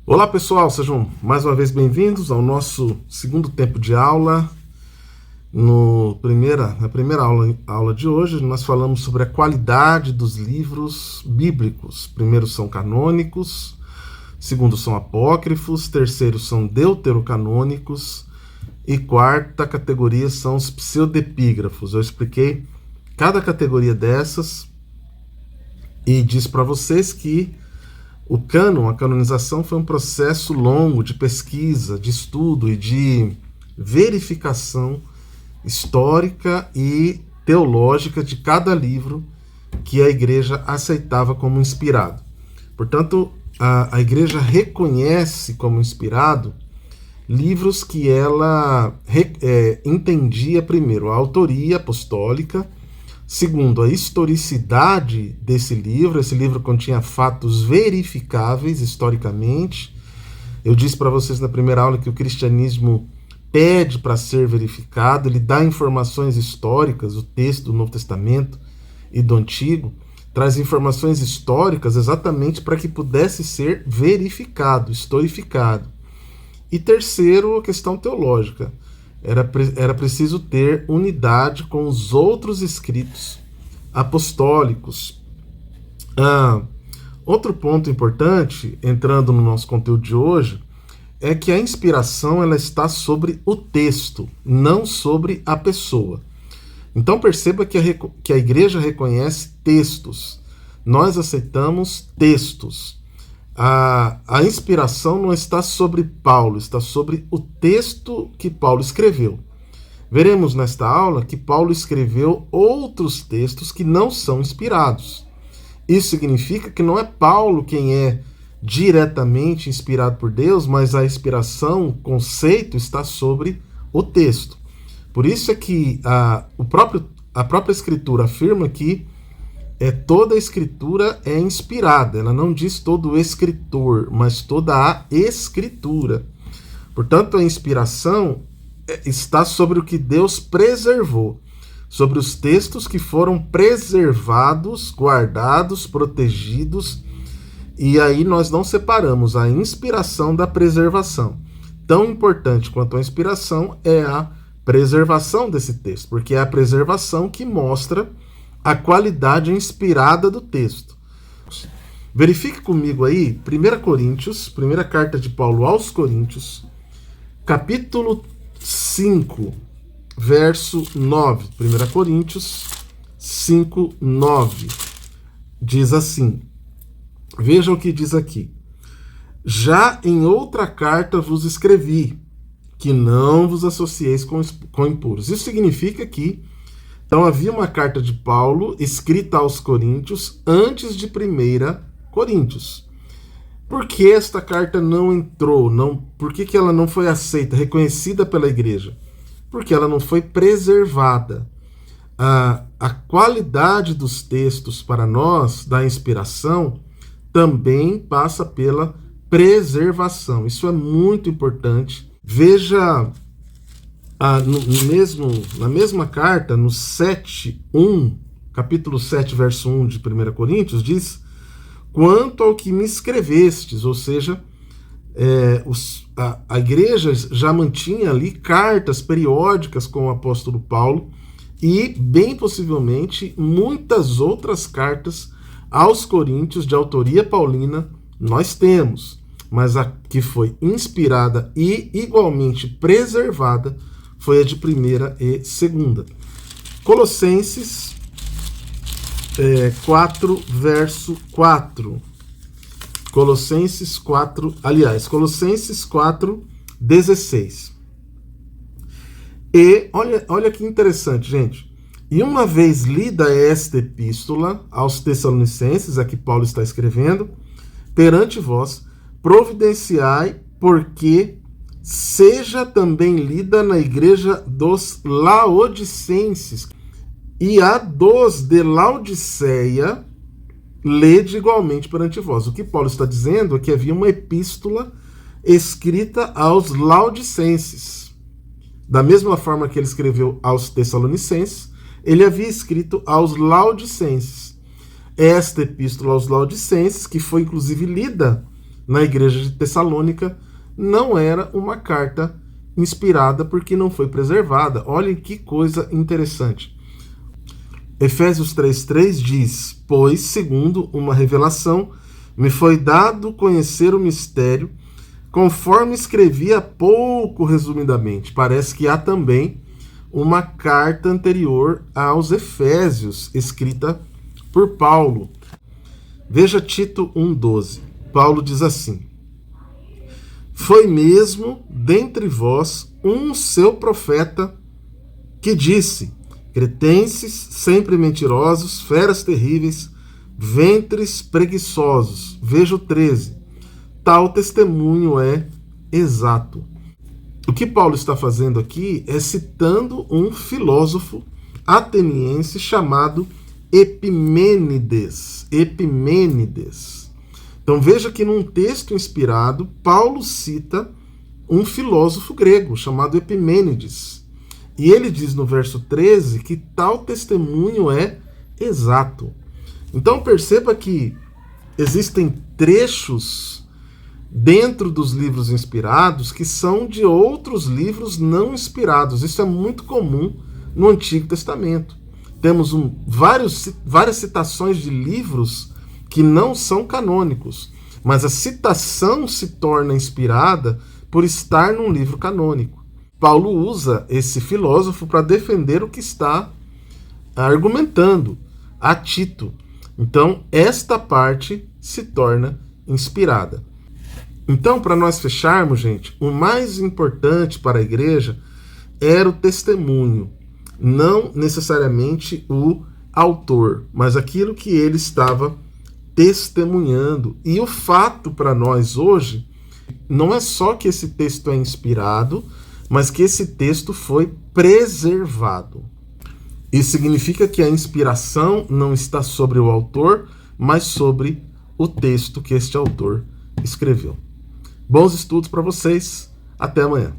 Olá pessoal, sejam mais uma vez bem-vindos ao nosso segundo tempo de aula. Na primeira aula de hoje, nós falamos sobre a qualidade dos livros bíblicos. Primeiro são canônicos, segundo são apócrifos, terceiro são deuterocanônicos e quarta categoria são os pseudepígrafos. Eu expliquei cada categoria dessas e disse para vocês que o cânon, a canonização, foi um processo longo de pesquisa, de estudo e de verificação histórica e teológica de cada livro que a igreja aceitava como inspirado. Portanto, a igreja reconhece como inspirado livros que ela entendia, primeiro, a autoria apostólica, segundo, a historicidade desse livro. Esse livro continha fatos verificáveis historicamente. Eu disse para vocês na primeira aula que o cristianismo pede para ser verificado, ele dá informações históricas, o texto do Novo Testamento e do Antigo traz informações históricas exatamente para que pudesse ser verificado, historificado. E terceiro, a questão teológica. Era preciso ter unidade com os outros escritos apostólicos. Outro ponto importante, entrando no nosso conteúdo de hoje, é que a inspiração ela está sobre o texto, não sobre a pessoa. Então perceba que a igreja reconhece textos. Nós aceitamos textos. A inspiração não está sobre Paulo, está sobre o texto que Paulo escreveu. Veremos nesta aula que Paulo escreveu outros textos que não são inspirados. Isso significa que não é Paulo quem é diretamente inspirado por Deus, mas a inspiração, o conceito está sobre o texto. Por isso é que a própria Escritura afirma que toda a Escritura é inspirada. Ela não diz todo o escritor, mas toda a Escritura. Portanto, a inspiração está sobre o que Deus preservou, sobre os textos que foram preservados, guardados, protegidos. E aí nós não separamos a inspiração da preservação. Tão importante quanto a inspiração é a preservação desse texto, porque é a preservação que mostra a qualidade inspirada do texto. Verifique comigo aí, 1 Coríntios, primeira carta de Paulo aos Coríntios, capítulo 5, verso 9. 1 Coríntios 5, 9. Diz assim, veja o que diz aqui. Já em outra carta vos escrevi, que não vos associeis com impuros. Isso significa que então havia uma carta de Paulo escrita aos Coríntios antes de 1 Coríntios. Por que esta carta não entrou? Por que ela não foi aceita, reconhecida pela igreja? Porque ela não foi preservada. A qualidade dos textos para nós, da inspiração, também passa pela preservação. Isso é muito importante. Veja na mesma carta, no 7:1, capítulo 7, verso 1 de 1 Coríntios, diz: quanto ao que me escrevestes, ou seja, a igreja já mantinha ali cartas periódicas com o apóstolo Paulo e, bem possivelmente, muitas outras cartas aos Coríntios de autoria paulina nós temos, mas a que foi inspirada e igualmente preservada foi a de 1ª e 2ª. Colossenses 4, verso 4. Colossenses 4, 16. E olha que interessante, gente. E uma vez lida esta epístola aos Tessalonicenses, a que Paulo está escrevendo, perante vós, providenciai, porque seja também lida na igreja dos Laodicenses, e a dos de Laodiceia lede igualmente perante vós. O que Paulo está dizendo é que havia uma epístola escrita aos Laodicenses. Da mesma forma que ele escreveu aos Tessalonicenses, ele havia escrito aos Laodicenses. Esta epístola aos Laodicenses, que foi inclusive lida na igreja de Tessalônica, não era uma carta inspirada porque não foi preservada. Olhem que coisa interessante. Efésios 3,3 diz: pois, segundo uma revelação, me foi dado conhecer o mistério, conforme escrevi há pouco resumidamente. Parece que há também uma carta anterior aos Efésios, escrita por Paulo. Veja Tito 1,12. Paulo diz assim: foi mesmo dentre vós um seu profeta que disse: cretenses, sempre mentirosos, feras terríveis, ventres preguiçosos. Veja o 13. Tal testemunho é exato. O que Paulo está fazendo aqui é citando um filósofo ateniense chamado Epimênides. Epimênides. Então veja que num texto inspirado, Paulo cita um filósofo grego chamado Epimênides. E ele diz no verso 13 que tal testemunho é exato. Então perceba que existem trechos dentro dos livros inspirados que são de outros livros não inspirados. Isso é muito comum no Antigo Testamento. Temos várias citações de livros que não são canônicos, mas a citação se torna inspirada por estar num livro canônico. Paulo usa esse filósofo para defender o que está argumentando a Tito. Então, esta parte se torna inspirada. Então, para nós fecharmos, gente, o mais importante para a igreja era o testemunho, não necessariamente o autor, mas aquilo que ele estava testemunhando. E o fato para nós hoje não é só que esse texto é inspirado, mas que esse texto foi preservado. Isso significa que a inspiração não está sobre o autor, mas sobre o texto que este autor escreveu. Bons estudos para vocês. Até amanhã.